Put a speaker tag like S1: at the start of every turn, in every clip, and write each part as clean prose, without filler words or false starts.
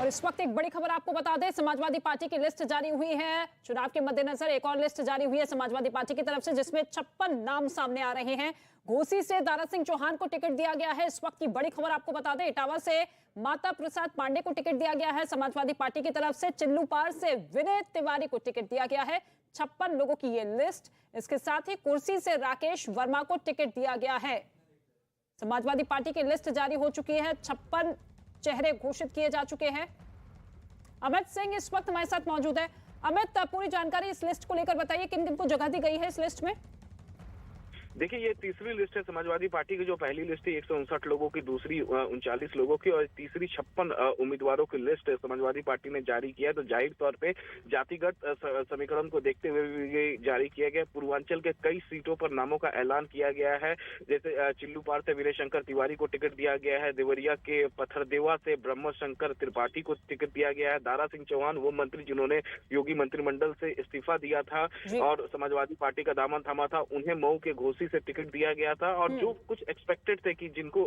S1: और इस वक्त एक बड़ी खबर आपको बता दें, समाजवादी पार्टी की लिस्ट जारी हुई है। चुनाव के मद्देनजर एक और लिस्ट जारी हुई है समाजवादी पार्टी की तरफ से, जिसमें 56 नाम सामने आ रहे हैं। घोसी से दारा सिंह चौहान को टिकट दिया गया है। इस वक्त की बड़ी खबर आपको बता दें, इटावा से माता प्रसाद पांडे को टिकट दिया गया है समाजवादी पार्टी की तरफ से। चिल्लूपार से विनय तिवारी को टिकट दिया गया है। 56 लोगों की ये लिस्ट। इसके साथ ही कुर्सी से राकेश वर्मा को टिकट दिया गया है। समाजवादी पार्टी की लिस्ट जारी हो चुकी है। 56 चेहरे घोषित किए जा चुके हैं। अमित सिंह इस वक्त हमारे साथ मौजूद है। अमित, पूरी जानकारी इस लिस्ट को लेकर बताइए, किन किन को जगह दी गई है इस लिस्ट में?
S2: देखिए, ये तीसरी लिस्ट है समाजवादी पार्टी की। जो पहली लिस्ट थी 159 लोगों की, दूसरी 39 लोगों की और तीसरी 56 उम्मीदवारों की लिस्ट समाजवादी पार्टी ने जारी किया। तो जाहिर तौर पे जातिगत समीकरण को देखते हुए ये जारी किया गया। पूर्वांचल के कई सीटों पर नामों का ऐलान किया गया है। जैसे चिल्लूपार से विनय शंकर तिवारी को टिकट दिया गया है। देवरिया के पत्थरदेवा से ब्रह्म शंकर त्रिपाठी को टिकट दिया गया है। दारा सिंह चौहान, वो मंत्री जिन्होंने योगी मंत्रिमंडल से इस्तीफा दिया था और समाजवादी पार्टी का दामन थामा था, उन्हें मऊ के घोसी से टिकट दिया गया था। और जो कुछ एक्सपेक्टेड थे कि जिनको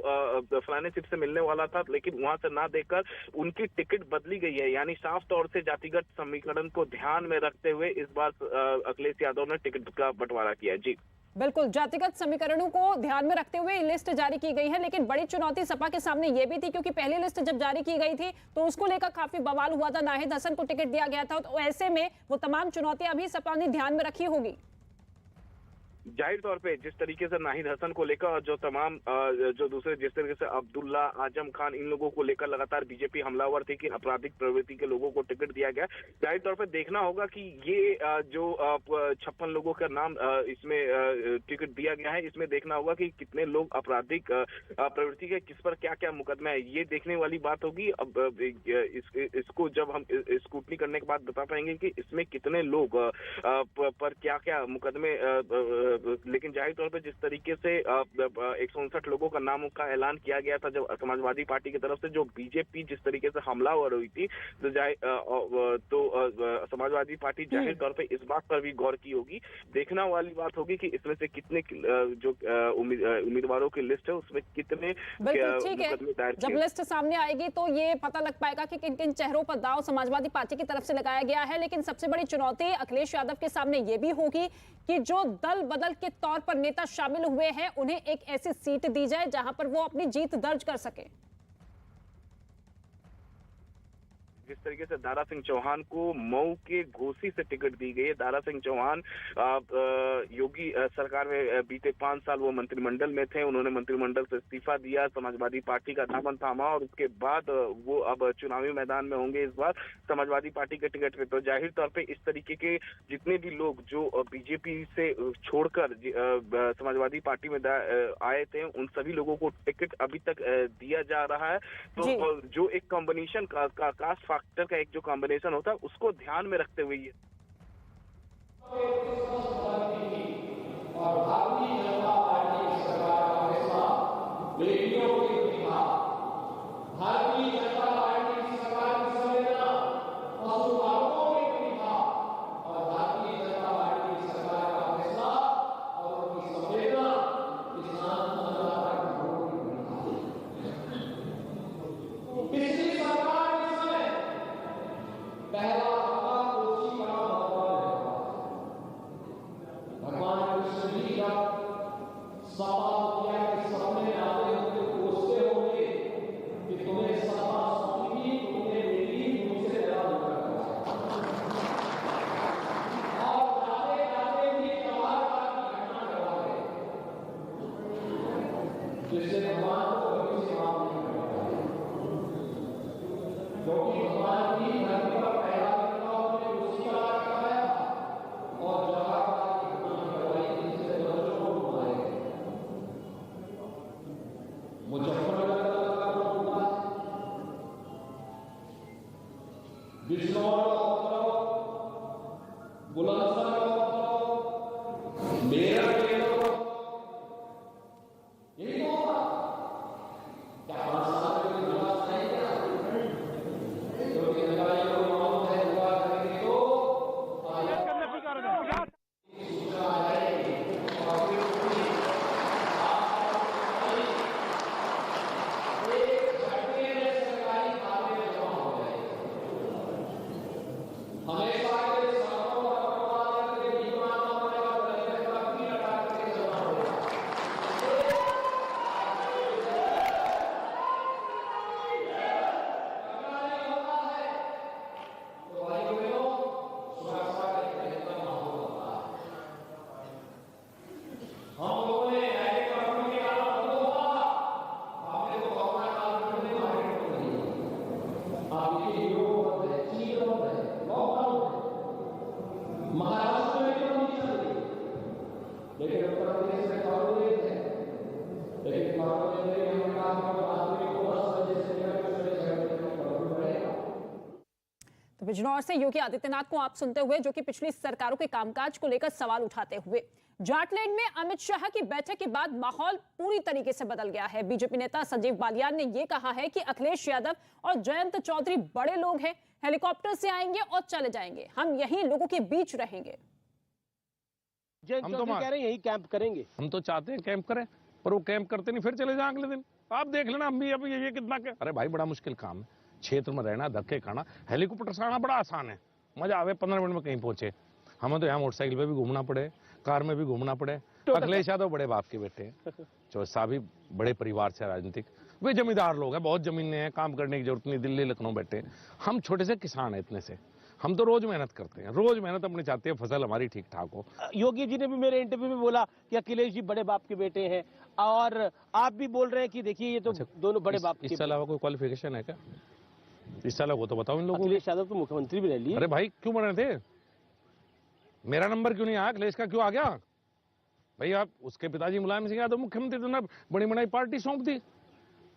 S2: फलाने सीट से मिलने वाला था, लेकिन वहां से ना देकर उनकी टिकट बदली गई है। यानी साफ तौर से जातिगत समीकरण को ध्यान में रखते हुए इस बार अखिलेश यादव ने टिकट का बंटवारा किया। जी
S1: बिल्कुल, जातिगत समीकरणों को ध्यान में रखते हुए लिस्ट जारी की गई है। लेकिन बड़ी चुनौती सपा के सामने ये भी थी, क्योंकि पहली लिस्ट जब जारी की गई थी तो उसको लेकर काफी बवाल हुआ था। नाहिद हसन को टिकट दिया गया था, तो ऐसे में वो तमाम चुनौतियां भी सपा ने ध्यान में रखी होगी।
S2: जाहिर तौर पे जिस तरीके से नाहिद हसन को लेकर जो तमाम जो दूसरे, जिस तरीके से अब्दुल्ला, आजम खान, इन लोगों को लेकर लगातार बीजेपी हमलावर थी कि आपराधिक प्रवृत्ति के लोगों को टिकट दिया गया। जाहिर तौर पे देखना होगा कि ये जो 56 लोगों का नाम इसमें टिकट दिया गया है, इसमें देखना होगा कि कितने लोग आपराधिक प्रवृत्ति के, किस पर क्या क्या मुकदमा है, ये देखने वाली बात होगी। अब इसको जब हम स्क्रूटनी करने के बाद बता पाएंगे कि इसमें कितने लोग पर क्या क्या मुकदमे। लेकिन जाहिर तौर पर जिस तरीके से 159 लोगों का नाम का ऐलान किया गया था जब समाजवादी पार्टी की तरफ से, जो बीजेपी जिस तरीके से हमलावर हुई थी, तो समाजवादी पार्टी जाहिर तौर पे इस बात पर भी गौर की होगी। देखना वाली बात होगी कि इसमें से कितने जो उम्मीदवारों की लिस्ट है उसमें कितने
S1: मुकदमे दायर। जब लिस्ट सामने आएगी तो ये पता लग पाएगा कि किन किन चेहरों पर दाव समाजवादी पार्टी की तरफ से लगाया गया है। लेकिन सबसे बड़ी चुनौती अखिलेश यादव के सामने ये भी होगी कि जो दल बदल के तौर पर नेता शामिल हुए हैं, उन्हें एक ऐसी सीट दी जाए जहां पर वो अपनी जीत दर्ज कर सके।
S2: जिस तरीके से दारा सिंह चौहान को मऊ के घोसी से टिकट दी गई है। दारा सिंह चौहान योगी सरकार में बीते 5 साल वो मंत्रिमंडल में थे। उन्होंने मंत्रिमंडल से इस्तीफा दिया, समाजवादी पार्टी का दामन थामा और उसके बाद वो अब चुनावी मैदान में होंगे इस बार समाजवादी पार्टी के टिकट पे। तो जाहिर तौर पे इस तरीके के जितने भी लोग जो बीजेपी से छोड़कर समाजवादी पार्टी में आए थे, उन सभी लोगों को टिकट अभी तक दिया जा रहा है। तो जो एक कॉम्बिनेशन कास्ट फैक्टर का एक जो कॉम्बिनेशन होता है, उसको ध्यान में रखते हुए ये और भारतीय जनता पार्टी की सरकार का फैसला बेटियों के खिलाफ, भारतीय जनता पार्टी की सरकार की संवेदना पशुपालकों के खिलाफ और भारतीय जनता पार्टी की सरकार का फैसला और उनकी संवेदना किसान पिछली सरकार के समय पहला भगवान कृष्ण जी का सवाल किया कि सपने आते होंगे, कोसते होंगे कि तुम्हें सपा सौंपी, तुमने मेरी मुझसे ज्यादा और जाते जाते भी जवाहरलाल की घटना करवा गए, जिससे भगवान को कभी से माफ नहीं करता, क्योंकि भगवान की धरती पर पहला घटना उन्होंने उसी का कराया और जवाहरलाल की घटना करवाई, जिससे बच्चों को मारे गए। मुजफ्फरनगर का हुआ, बिजनौर का उपद्रव, बुलंदशहर का उपद्रव, मेरठ के उपद्रव, यही तो होगा। क्या 5 साल के विकास नहीं किया? क्योंकि अधिकारी को मालूम है हुआ करेंगे तो सूचना आएगी और एक झटके में सरकारी खाते में जमा हो जाएगी।
S1: तो बिजनौर से योगी आदित्यनाथ को आप सुनते हुए, जो कि पिछली सरकारों के कामकाज को लेकर सवाल उठाते हुए। जाटलैंड में अमित शाह की बैठक के बाद माहौल पूरी तरीके से बदल गया है। बीजेपी नेता संजीव बालियान ने यह कहा है कि अखिलेश यादव और जयंत चौधरी बड़े लोग हैं, हेलीकॉप्टर से आएंगे और चले जाएंगे, हम यहीं लोगों के बीच रहेंगे।
S3: हम तो कह रहे हैं यही कैंप करेंगे। हम तो चाहते हैं कैंप करें, पर वो कैंप करते नहीं, फिर चले जाए अगले दिन। आप देख लेना, हम भी अब ये कितना अरे भाई बड़ा मुश्किल काम है, क्षेत्र में रहना, धक्के खाना। हेलीकॉप्टर से आना बड़ा आसान है, मजा आवे, 15 मिनट में कहीं पहुंचे। हमें तो यहाँ मोटरसाइकिल पे भी घूमना पड़े, कार में भी घूमना पड़े। अखिलेश यादव बड़े बाप के बेटे हैं, चौसा भी बड़े परिवार से राजनीतिक, वे जमींदार लोग हैं, बहुत जमीनें हैं, काम करने की जरूरत नहीं, दिल्ली लखनऊ बैठे। हम छोटे से किसान हैं, इतने से हम तो रोज मेहनत करते हैं, रोज मेहनत अपनी चाहते हैं फसल हमारी ठीक ठाक हो।
S4: योगी जी ने भी मेरे इंटरव्यू में बोला कि अखिलेश जी बड़े बाप के बेटे हैं, और आप भी बोल रहे हैं कि देखिए ये तो दोनों बड़े बाप के।
S3: इसके अलावा कोई क्वालिफिकेशन है क्या? इससे अलग हो तो बताओ इन लोगों को।
S4: अखिलेश यादव तो मुख्यमंत्री भी रह लिए।
S3: अरे भाई क्यों बने थे? मेरा नंबर क्यों नहीं आया? अखिलेश का क्यों आ गया? भाई आप उसके पिताजी मुलायम सिंह यादव मुख्यमंत्री थे ना, बड़ी बनाई पार्टी सौंप दी।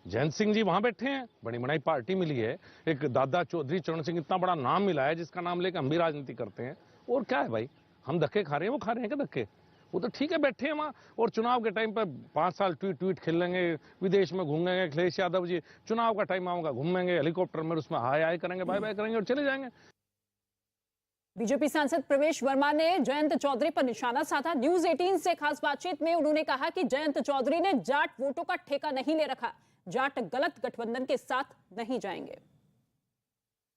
S3: जयंत सिंह जी वहां बैठे हैं, बड़ी बनाई पार्टी मिली है। एक दादा चौधरी चरण सिंह, इतना बड़ा नाम मिला है, जिसका नाम लेकर हम भी राजनीति करते हैं। और क्या है भाई, हम धक्के खा रहे हैं, वो खा रहे हैं क्या धक्के? वो तो ठीक है, बैठे हैं वहां, और चुनाव के टाइम पर 5 साल ट्वीट खेलेंगे, विदेश में घूमेंगे। अखिलेश यादव जी चुनाव का टाइम आऊंगा, घूमेंगे हेलीकॉप्टर में, उसमें हाय हाय करेंगे, बाय बाय करेंगे और चले जाएंगे।
S1: बीजेपी सांसद प्रवेश वर्मा ने जयंत चौधरी पर निशाना साधा। न्यूज 18 से खास बातचीत में उन्होंने कहा कि जयंत चौधरी ने जाट वोटों का ठेका नहीं ले रखा, जाट गलत गठबंधन के साथ नहीं जाएंगे।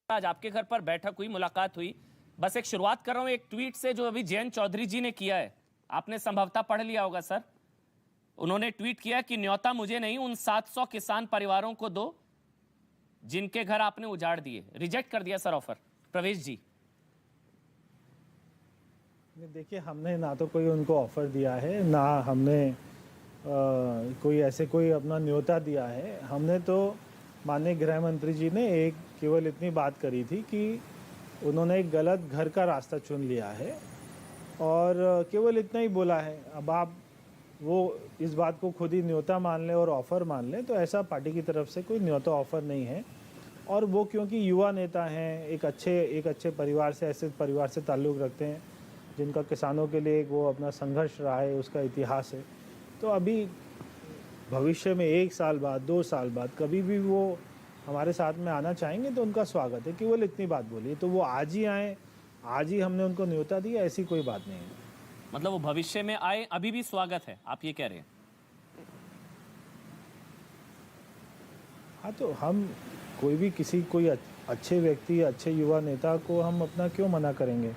S5: आज आपके घर पर बैठक हुई, मुलाकात हुई, बस एक शुरुआत कर रहा हूं एक ट्वीट से जो अभी जयंत चौधरी जी ने किया है। आपने संभवतः पढ़ लिया होगा सर। उन्होंने ट्वीट किया कि न्योता मुझे नहीं, उन 700 किसान परिवारों को दो जिनके घर आपने उजाड़ दिए। रिजेक्ट कर दिया सर ऑफर। प्रवेश जी,
S6: देखिए, हमने ना तो कोई उनको ऑफर दिया है, ना हमने कोई अपना न्योता दिया है। हमने तो माननीय गृह मंत्री जी ने एक केवल इतनी बात करी थी कि उन्होंने एक गलत घर का रास्ता चुन लिया है, और केवल इतना ही बोला है। अब आप वो इस बात को खुद ही न्योता मान लें और ऑफ़र मान लें, तो ऐसा पार्टी की तरफ से कोई न्योता ऑफ़र नहीं है। और वो क्योंकि युवा नेता हैं, एक अच्छे परिवार से, ऐसे परिवार से ताल्लुक़ रखते हैं जिनका किसानों के लिए वो अपना संघर्ष रहा है, उसका इतिहास है। तो अभी भविष्य में 1 साल बाद, 2 साल बाद कभी भी वो हमारे साथ में आना चाहेंगे तो उनका स्वागत है। केवल इतनी बात बोली, तो वो आज ही आए, आज ही हमने उनको न्योता दिया, ऐसी कोई बात नहीं है।
S5: मतलब वो भविष्य में आए, अभी भी स्वागत है, आप ये कह रहे हैं?
S6: हाँ, तो हम कोई अच्छे व्यक्ति, अच्छे युवा नेता को हम अपना क्यों मना करेंगे?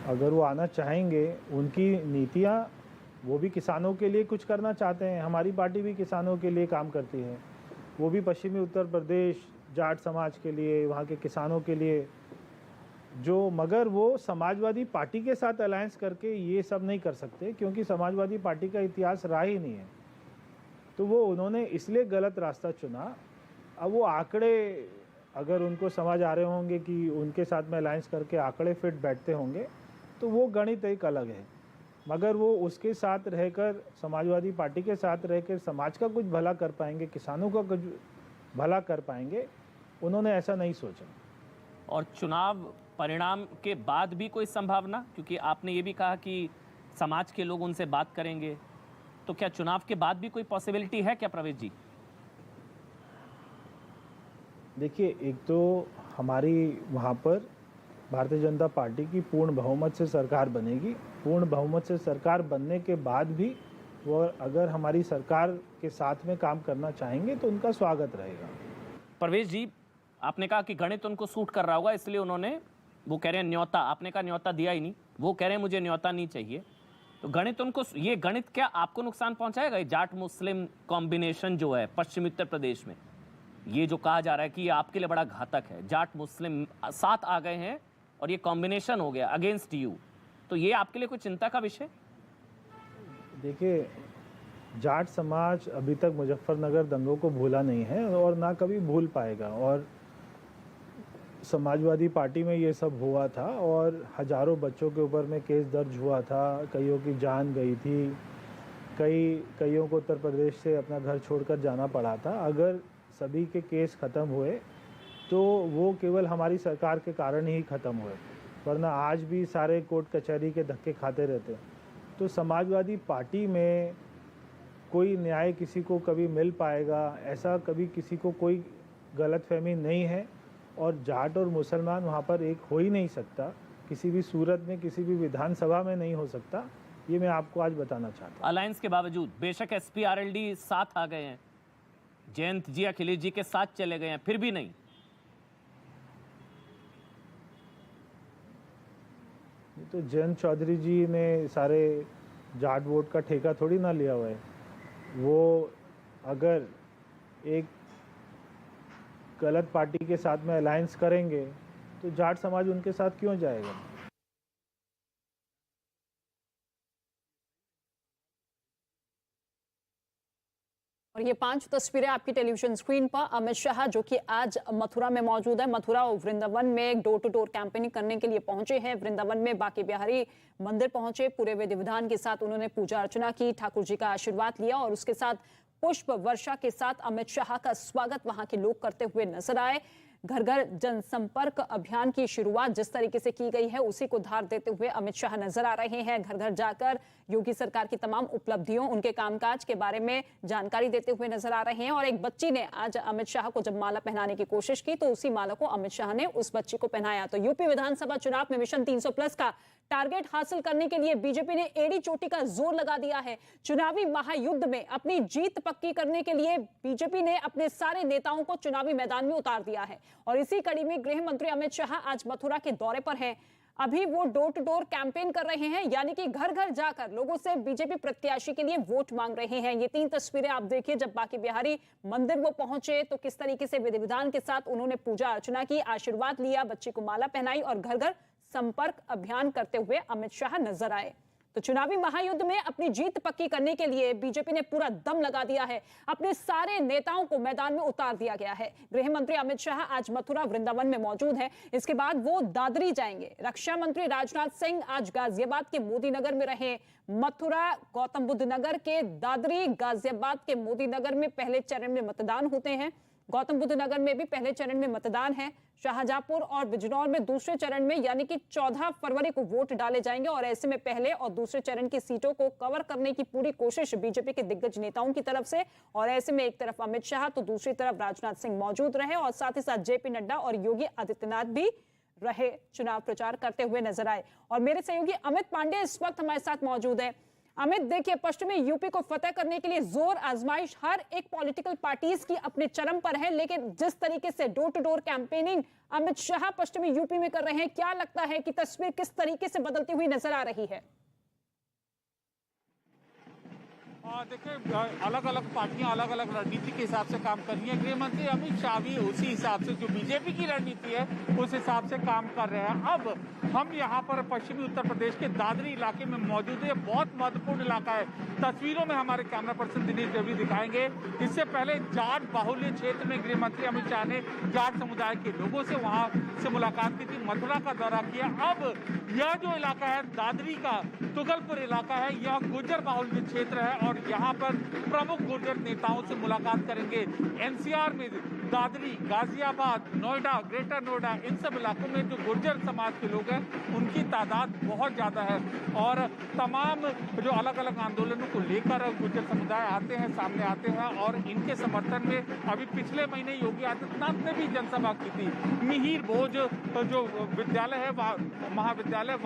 S6: अगर वो आना चाहेंगे, उनकी नीतियाँ, वो भी किसानों के लिए कुछ करना चाहते हैं। हमारी पार्टी भी किसानों के लिए काम करती है, वो भी पश्चिमी उत्तर प्रदेश जाट समाज के लिए, वहाँ के किसानों के लिए, मगर वो समाजवादी पार्टी के साथ अलायंस करके ये सब नहीं कर सकते, क्योंकि समाजवादी पार्टी का इतिहास रहा ही नहीं है। तो वो उन्होंने इसलिए गलत रास्ता चुना। अब वो आंकड़े, अगर उनको समझ आ रहे होंगे कि उनके साथ में अलायंस करके आंकड़े फिट बैठते होंगे, तो वो गणित एक अलग है। मगर वो उसके साथ रहकर, समाजवादी पार्टी के साथ रहकर समाज का कुछ भला कर पाएंगे, किसानों का कुछ भला कर पाएंगे, उन्होंने ऐसा नहीं सोचा।
S5: और चुनाव परिणाम के बाद भी कोई संभावना, क्योंकि आपने ये भी कहा कि समाज के लोग उनसे बात करेंगे, तो क्या चुनाव के बाद भी कोई पॉसिबिलिटी है क्या प्रवेश जी?
S6: देखिए, एक तो हमारी वहाँ पर भारतीय जनता पार्टी की पूर्ण बहुमत से सरकार बनेगी। पूर्ण बहुमत से सरकार बनने के बाद भी वो अगर हमारी सरकार के साथ में काम करना चाहेंगे तो उनका स्वागत रहेगा।
S5: प्रवेश जी, आपने कहा कि गणित उनको सूट कर रहा होगा, इसलिए उन्होंने, वो कह रहे हैं न्योता, आपने कहा न्योता दिया ही नहीं, वो कह रहे हैं मुझे न्योता नहीं चाहिए, तो गणित उनको, ये गणित क्या आपको नुकसान पहुंचाएगा? ये जाट मुस्लिम कॉम्बिनेशन जो है पश्चिमी उत्तर प्रदेश में, ये जो कहा जा रहा है कि ये आपके लिए बड़ा घातक है, जाट मुस्लिम साथ आ गए हैं और ये कॉम्बिनेशन हो गया अगेंस्ट यू, तो ये आपके लिए कोई चिंता का विषय?
S6: देखिए, जाट समाज अभी तक मुजफ्फरनगर दंगों को भूला नहीं है और ना कभी भूल पाएगा। और समाजवादी पार्टी में ये सब हुआ था और हजारों बच्चों के ऊपर में केस दर्ज हुआ था, कईयों की जान गई थी, कईयों को उत्तर प्रदेश से अपना घर छोड़कर जाना पड़ा था। अगर सभी के केस ख़त्म हुए तो वो केवल हमारी सरकार के कारण ही ख़त्म हुए, वरना आज भी सारे कोर्ट कचहरी के धक्के खाते रहते। तो समाजवादी पार्टी में कोई न्याय किसी को कभी मिल पाएगा, ऐसा कभी किसी को कोई गलतफहमी नहीं है। और जाट और मुसलमान वहाँ पर एक हो ही नहीं सकता, किसी भी सूरत में, किसी भी विधानसभा में नहीं हो सकता। ये मैं आपको आज बताना चाहता हूँ।
S5: अलायंस के बावजूद बेशक एसपी आरएलडी साथ आ गए हैं, जयंत जी अखिलेश जी के साथ चले गए हैं, फिर भी नहीं।
S6: तो जयंत चौधरी जी ने सारे जाट वोट का ठेका थोड़ी ना लिया हुआ है। वो अगर एक गलत पार्टी के साथ में अलायंस करेंगे तो जाट समाज उनके साथ क्यों जाएगा।
S1: और ये 5 तस्वीरें आपकी टेलीविजन स्क्रीन पर। अमित शाह जो कि आज मथुरा में मौजूद है, मथुरा और वृंदावन में डोर टू डोर कैंपेनिंग करने के लिए पहुंचे हैं। वृंदावन में बांके बिहारी मंदिर पहुंचे, पूरे विधि विधान के साथ उन्होंने पूजा अर्चना की, ठाकुर जी का आशीर्वाद लिया और उसके साथ पुष्प वर्षा के साथ अमित शाह का स्वागत वहां के लोग करते हुए नजर आए। घर घर जनसंपर्क अभियान की शुरुआत जिस तरीके से की गई है उसी को धार देते हुए अमित शाह नजर आ रहे हैं। घर घर जाकर योगी सरकार की तमाम उपलब्धियों, उनके कामकाज के बारे में जानकारी देते हुए नजर आ रहे हैं। और एक बच्ची ने आज अमित शाह को जब माला पहनाने की कोशिश की तो उसी माला को अमित शाह ने उस बच्ची को पहनाया। तो यूपी विधानसभा चुनाव में मिशन 300+ का टारगेट हासिल करने के लिए बीजेपी ने एड़ी चोटी का जोर लगा दिया है। चुनावी महायुद्ध में अपनी जीत पक्की करने के लिए बीजेपी ने अपने सारे नेताओं को चुनावी मैदान में उतार दिया है। और इसी कड़ी में गृह मंत्री अमित शाह आज मथुरा के दौरे पर हैं। अभी वो डोर टू डोर कैंपेन कर रहे हैं, यानी कि घर घर जाकर लोगों से बीजेपी प्रत्याशी के लिए वोट मांग रहे हैं। ये 3 तस्वीरें आप देखिए, जब बांके बिहारी मंदिर वो पहुंचे तो किस तरीके से विधि विधान के साथ उन्होंने पूजा अर्चना की, आशीर्वाद लिया, बच्ची को माला पहनाई और घर घर संपर्क अभियान करते हुए अमित शाह नजर आए। तो चुनावी महायुद्ध में अपनी जीत पक्की करने के लिए बीजेपी ने पूरा दम लगा दिया है, अपने सारे नेताओं को मैदान में उतार दिया गया है। गृह मंत्री अमित शाह आज मथुरा वृंदावन में मौजूद हैं, इसके बाद वो दादरी जाएंगे। रक्षा मंत्री राजनाथ सिंह आज गाजियाबाद के मोदी नगर में रहे। मथुरा, गौतम बुद्ध नगर के दादरी, गाजियाबाद के मोदी नगर में पहले चरण में मतदान होते हैं। गौतम बुद्ध नगर में भी पहले चरण में मतदान है। शाहजहांपुर और बिजनौर में दूसरे चरण में यानी कि 14 फरवरी को वोट डाले जाएंगे। और ऐसे में पहले और दूसरे चरण की सीटों को कवर करने की पूरी कोशिश बीजेपी के दिग्गज नेताओं की तरफ से। और ऐसे में एक तरफ अमित शाह तो दूसरी तरफ राजनाथ सिंह मौजूद रहे और साथ ही साथ जेपी नड्डा और योगी आदित्यनाथ भी रहे, चुनाव प्रचार करते हुए नजर आए। और मेरे सहयोगी अमित पांडे इस वक्त हमारे साथ मौजूद है। अमित, देखिए, पश्चिमी यूपी को फतेह करने के लिए जोर आजमाइश हर एक पॉलिटिकल पार्टीज की अपने चरम पर है, लेकिन जिस तरीके से door to door campaigning Amit Shah पश्चिमी यूपी में कर रहे हैं, क्या लगता है कि तस्वीर किस तरीके से बदलती हुई नजर आ रही है?
S7: देखिए, अलग अलग पार्टियां अलग अलग रणनीति के हिसाब से काम कर रही हैं। गृह मंत्री अमित शाह भी उसी हिसाब से, जो बीजेपी की रणनीति है उस हिसाब से काम कर रहे हैं। अब हम यहाँ पर पश्चिमी उत्तर प्रदेश के दादरी इलाके में मौजूद है। बहुत महत्वपूर्ण इलाका है। तस्वीरों में हमारे कैमरा पर्सन दिनेश देवी दिखाएंगे। इससे पहले जाट बाहुल्य क्षेत्र में गृह मंत्री अमित शाह ने जाट समुदाय के लोगों से वहाँ से मुलाकात की थी, मथुरा का दौरा किया। अब यह जो इलाका है दादरी का तुगलपुर इलाका है, यह गुर्जर बाहुल्य क्षेत्र है और यहाँ पर प्रमुख गुर्जर नेताओं से मुलाकात करेंगे। एनसीआर में दादरी, गाजियाबाद, नोएडा, ग्रेटर नोएडा, इन सब इलाकों में जो गुर्जर समाज के लोग हैं उनकी तादाद बहुत ज़्यादा है। और तमाम जो अलग अलग आंदोलनों को लेकर गुर्जर समुदाय आते हैं, सामने आते हैं और इनके समर्थन में अभी पिछले महीने योगी आदित्यनाथ ने भी जनसभा की थी। मिहिर भोज जो विद्यालय है, महाविद्यालय,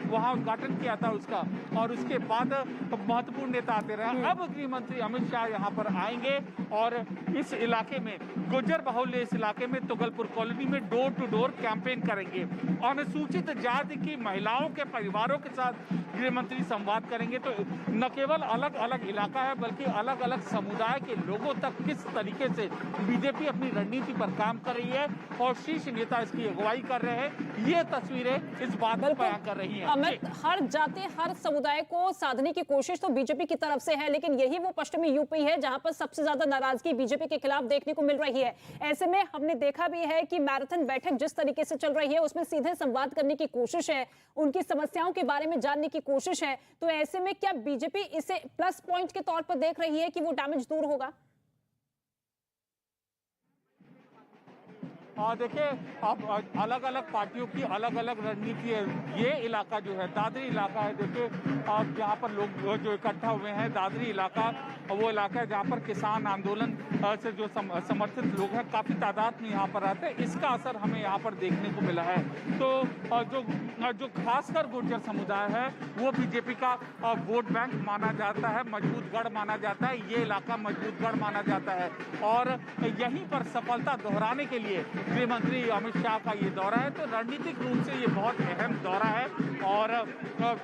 S7: वहाँ उद्घाटन किया था उसका। और उसके बाद महत्वपूर्ण नेता आते रहे। अब गृह मंत्री अमित शाह यहाँ पर आएंगे और इस इलाके में, गुर्जर बाहुल्य इस इलाके में तुगलपुर कॉलोनी में डोर टू डोर कैंपेन करेंगे। अनुसूचित जाति की महिलाओं के परिवारों के साथ गृह मंत्री संवाद करेंगे। तो न केवल अलग अलग इलाका है बल्कि अलग अलग समुदाय के लोगों तक किस तरीके से बीजेपी अपनी रणनीति पर काम कर रही है और शीर्ष नेता इसकी अगुवाई कर रहे हैं, ये तस्वीरें इस बात को बयां कर रही हैं।
S1: अमित, हर जाति, हर समुदाय को साधने की कोशिश तो बीजेपी की तरफ से है, लेकिन यही वो पश्चिमी यूपी है जहां पर सबसे ज्यादा नाराजगी बीजेपी के खिलाफ देखने को मिल रही है। है। ऐसे में हमने देखा भी है कि मैराथन बैठक जिस तरीके से चल रही है उसमें सीधे संवाद करने की कोशिश है, उनकी समस्याओं के बारे में जानने की कोशिश है। तो ऐसे में क्या बीजेपी इसे प्लस पॉइंट के तौर पर देख रही है कि वो डैमेज दूर होगा?
S7: देखिए, अब अलग अलग पार्टियों की अलग अलग रणनीति है। ये इलाका जो है दादरी इलाका है, देखिए अब यहाँ पर लोग जो इकट्ठा हुए हैं, दादरी इलाका वो इलाका है जहाँ पर किसान आंदोलन से जो समर्थित लोग हैं काफ़ी तादाद में यहाँ पर आते हैं। इसका असर हमें यहाँ पर देखने को मिला है। तो जो खासकर गुर्जर समुदाय है वो बीजेपी का वोट बैंक माना जाता है, मजबूत गढ़ माना जाता है। ये इलाका मजबूत गढ़ माना जाता है और यहीं पर सफलता दोहराने के लिए गृह मंत्री अमित शाह का ये दौरा है। तो रणनीतिक रूप से ये बहुत अहम दौरा है और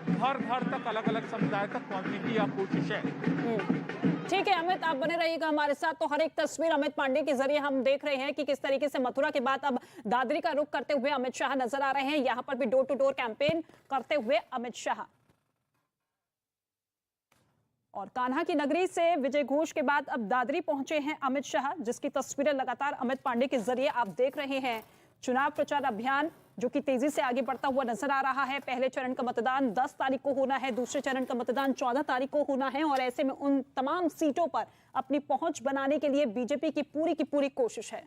S7: घर घर तक अलग अलग समुदाय तक पहुंचने की यह कोशिश है।
S1: ठीक है अमित, आप बने रहिएगा हमारे साथ। तो हर एक तस्वीर अमित पांडे के जरिए हम देख रहे हैं कि किस तरीके से मथुरा के बाद अब दादरी का रुख करते हुए अमित शाह नजर आ रहे हैं। यहाँ पर भी डोर टू डोर कैंपेन करते हुए अमित शाह। और कान्हा की नगरी से विजय घोष के बाद अब दादरी पहुंचे हैं अमित शाह, जिसकी तस्वीरें लगातार अमित पांडे के जरिए आप देख रहे हैं। चुनाव प्रचार अभियान जो कि तेजी से आगे बढ़ता हुआ नजर आ रहा है। पहले चरण का मतदान 10 तारीख को होना है, दूसरे चरण का मतदान 14 तारीख को होना है और ऐसे में उन तमाम सीटों पर अपनी पहुंच बनाने के लिए बीजेपी की पूरी कोशिश है।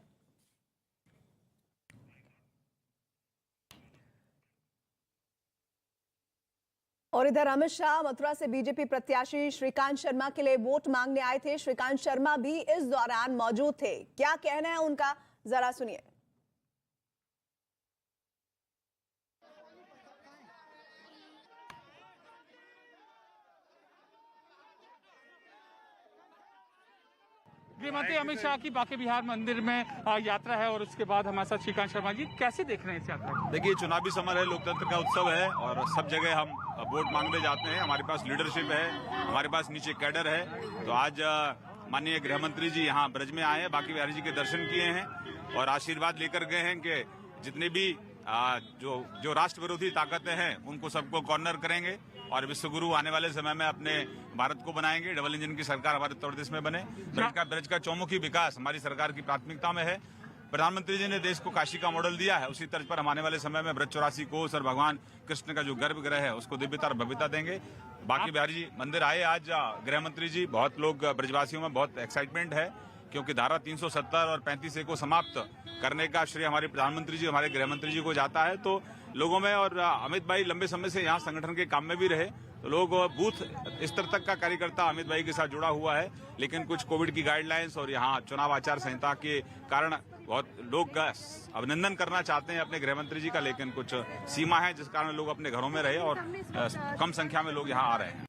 S8: और इधर अमित शाह मथुरा से बीजेपी प्रत्याशी श्रीकांत शर्मा के लिए वोट मांगने आए थे। श्रीकांत शर्मा भी इस दौरान मौजूद थे। क्या कहना है उनका, जरा सुनिए।
S7: गृहमंत्री अमित शाह की बांके बिहार मंदिर में यात्रा है और उसके बाद हमारे साथ श्रीकांत शर्मा जी, कैसे देख रहे हैं इस यात्रा को?
S9: देखिए, चुनावी समय है, लोकतंत्र का उत्सव है और सब जगह हम वोट मांगने जाते हैं। हमारे पास लीडरशिप है, हमारे पास नीचे कैडर है। तो आज माननीय गृह मंत्री जी यहाँ ब्रज में आए हैं, बांके बिहारी जी के दर्शन किए हैं और आशीर्वाद लेकर गए हैं कि जितने भी जो राष्ट्र विरोधी ताकतें हैं उनको सबको कॉर्नर करेंगे और विश्वगुरु आने वाले समय में अपने भारत को बनाएंगे। डबल इंजन की सरकार हमारे उत्तर प्रदेश में बने। ब्रज का चौमुखी विकास हमारी सरकार की प्राथमिकता में है। प्रधानमंत्री जी ने देश को काशी का मॉडल दिया है, उसी तर्ज पर हम आने वाले समय में ब्रज 84 कोस और भगवान कृष्ण का जो गर्भगृह है उसको दिव्यता और भव्यता देंगे। बांके बिहारी जी मंदिर आए आज गृह मंत्री जी, बहुत लोग ब्रजवासियों में बहुत एक्साइटमेंट है क्योंकि धारा 370 और 35A को समाप्त करने का श्रेय हमारे प्रधानमंत्री जी, हमारे गृह मंत्री जी को जाता है। तो लोगों में, और अमित भाई लंबे समय से यहाँ संगठन के काम में भी रहे, तो लोग बूथ स्तर तक का कार्यकर्ता अमित भाई के साथ जुड़ा हुआ है। लेकिन कुछ कोविड की गाइडलाइंस और यहाँ चुनाव आचार संहिता के कारण बहुत लोग अभिनंदन करना चाहते हैं अपने गृह मंत्री जी का, लेकिन कुछ सीमा है जिस कारण लोग अपने घरों में रहे और कम संख्या में लोग यहाँ आ रहे हैं।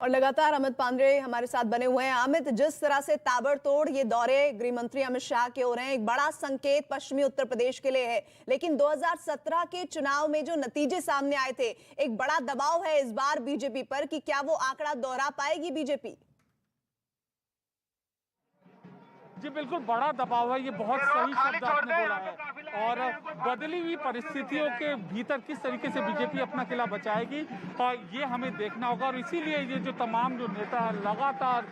S8: और लगातार अमित पांडे हमारे साथ बने हुए हैं। अमित, जिस तरह से ताबड़तोड़ ये दौरे गृह मंत्री अमित शाह के हो रहे हैं, एक बड़ा संकेत पश्चिमी उत्तर प्रदेश के लिए है। लेकिन 2017 के चुनाव में जो नतीजे सामने आए थे, एक बड़ा दबाव है इस बार बीजेपी पर कि क्या वो आंकड़ा दोहरा पाएगी बीजेपी?
S7: जी बिल्कुल, बड़ा दबाव है, ये बहुत सही शब्द आपने बोला है। और बदली हुई परिस्थितियों के भीतर किस तरीके से बीजेपी अपना किला बचाएगी ये हमें देखना होगा। और इसीलिए ये जो तमाम जो नेता है लगातार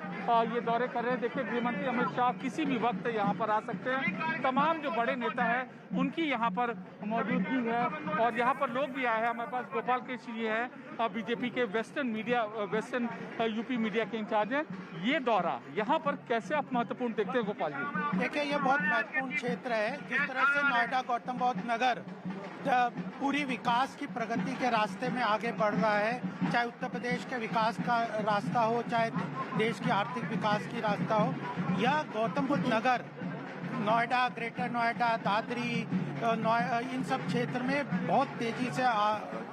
S7: ये दौरे कर रहे हैं। देखिए, गृहमंत्री अमित शाह किसी भी वक्त यहाँ पर आ सकते हैं। तमाम जो बड़े नेता हैं उनकी यहाँ पर मौजूदगी है और यहाँ पर लोग भी आए हैं। हमारे पास गोपाल कृष्ण जी हैं, बीजेपी के वेस्टर्न यूपी मीडिया के इंचार्ज हैं। ये दौरा यहाँ पर कैसे आप महत्वपूर्ण देखते हैं गोपाल जी?
S10: देखिए, ये बहुत महत्वपूर्ण क्षेत्र है। जिस तरह से नोएडा गौतम बुद्ध नगर पूरी विकास की प्रगति के रास्ते में आगे बढ़ रहा है, चाहे उत्तर प्रदेश के विकास का रास्ता हो, चाहे देश की आर्थिक विकास की रास्ता हो, यह गौतम बुद्ध नगर, नोएडा, ग्रेटर नोएडा, दादरी, इन सब क्षेत्र में बहुत तेजी से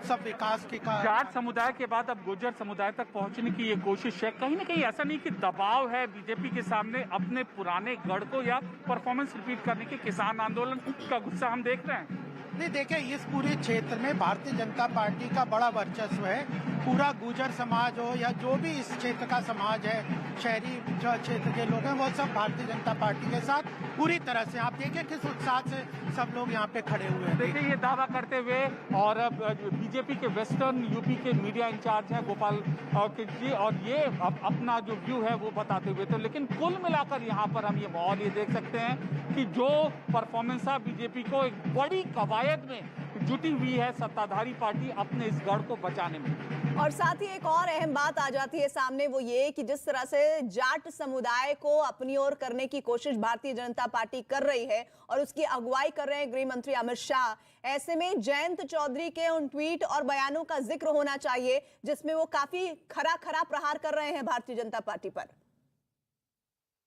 S10: सब विकास के
S7: जाट समुदाय के बाद अब गुर्जर समुदाय तक पहुंचने की ये कोशिश है। कहीं ना कहीं ऐसा नहीं कि दबाव है बीजेपी के सामने अपने पुराने गढ़ को या परफॉर्मेंस रिपीट करने के, किसान आंदोलन का गुस्सा हम देख रहे हैं।
S10: नहीं, देखिए, इस पूरे क्षेत्र में भारतीय जनता पार्टी का बड़ा वर्चस्व है। पूरा गुर्जर समाज हो या जो भी इस क्षेत्र का समाज है, शहरी क्षेत्र के लोग हैं, वो सब भारतीय जनता पार्टी के साथ पूरी तरह से। आप देखिए किस उत्साह से सब लोग यहाँ पे खड़े हुए हैं।
S7: देखिए ये दावा करते हुए और बीजेपी के वेस्टर्न यूपी के मीडिया इंचार्ज हैं गोपाल जी, और ये अपना जो व्यू है वो बताते हुए, तो लेकिन कुल मिलाकर यहाँ पर हम ये माहौल ये देख सकते हैं कि जो परफॉर्मेंस है बीजेपी को एक बड़ी कवायद में जुटी हुई है सत्ताधारी पार्टी अपने इस गढ़ को बचाने में।
S8: और साथ ही एक और अहम बात आ जाती है सामने, वो ये कि जिस तरह से जाट समुदाय को अपनी ओर करने की कोशिश भारतीय जनता पार्टी कर रही है और उसकी अगुवाई कर रहे हैं गृह मंत्री अमित शाह, ऐसे में जयंत चौधरी के उन ट्वीट और बयानों का जिक्र होना चाहिए जिसमें वो काफी खरा प्रहार कर रहे हैं भारतीय जनता पार्टी पर।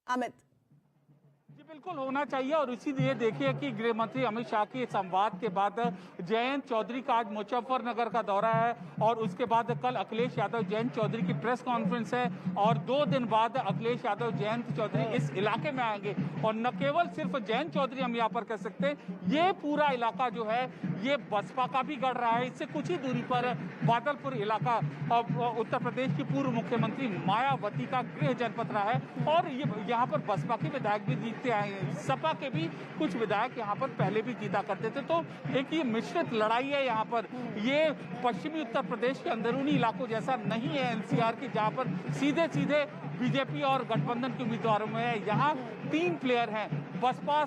S8: अमित
S7: जी बिल्कुल होना चाहिए, और इसीलिए देखिए कि गृह मंत्री अमित शाह की संवाद के बाद जयंत चौधरी का आज मुजफ्फरनगर का दौरा है और उसके बाद कल अखिलेश यादव जयंत चौधरी की प्रेस कॉन्फ्रेंस है और 2 दिन बाद अखिलेश यादव जयंत चौधरी इस इलाके में आएंगे। और न केवल सिर्फ जयंत चौधरी हम यहाँ पर कह सकते हैं, ये पूरा इलाका जो है ये बसपा का भी गढ़ रहा है। इससे कुछ ही दूरी पर बादलपुर इलाका उत्तर प्रदेश की पूर्व मुख्यमंत्री मायावती का गृह जनपद रहा है और ये यहाँ पर बसपा के विधायक भी जीतते आए हैं, सपा के भी कुछ विधायक यहाँ पर पहले भी जीता करते थे। तो एक ये मिश्रित लड़ाई है यहाँ पर, ये पश्चिमी उत्तर प्रदेश के अंदरूनी इलाकों जैसा नहीं है एनसीआर की, जहाँ पर सीधे सीधे बीजेपी और गठबंधन के उम्मीदवारों में है। यहाँ 3 प्लेयर हैं, बसपा,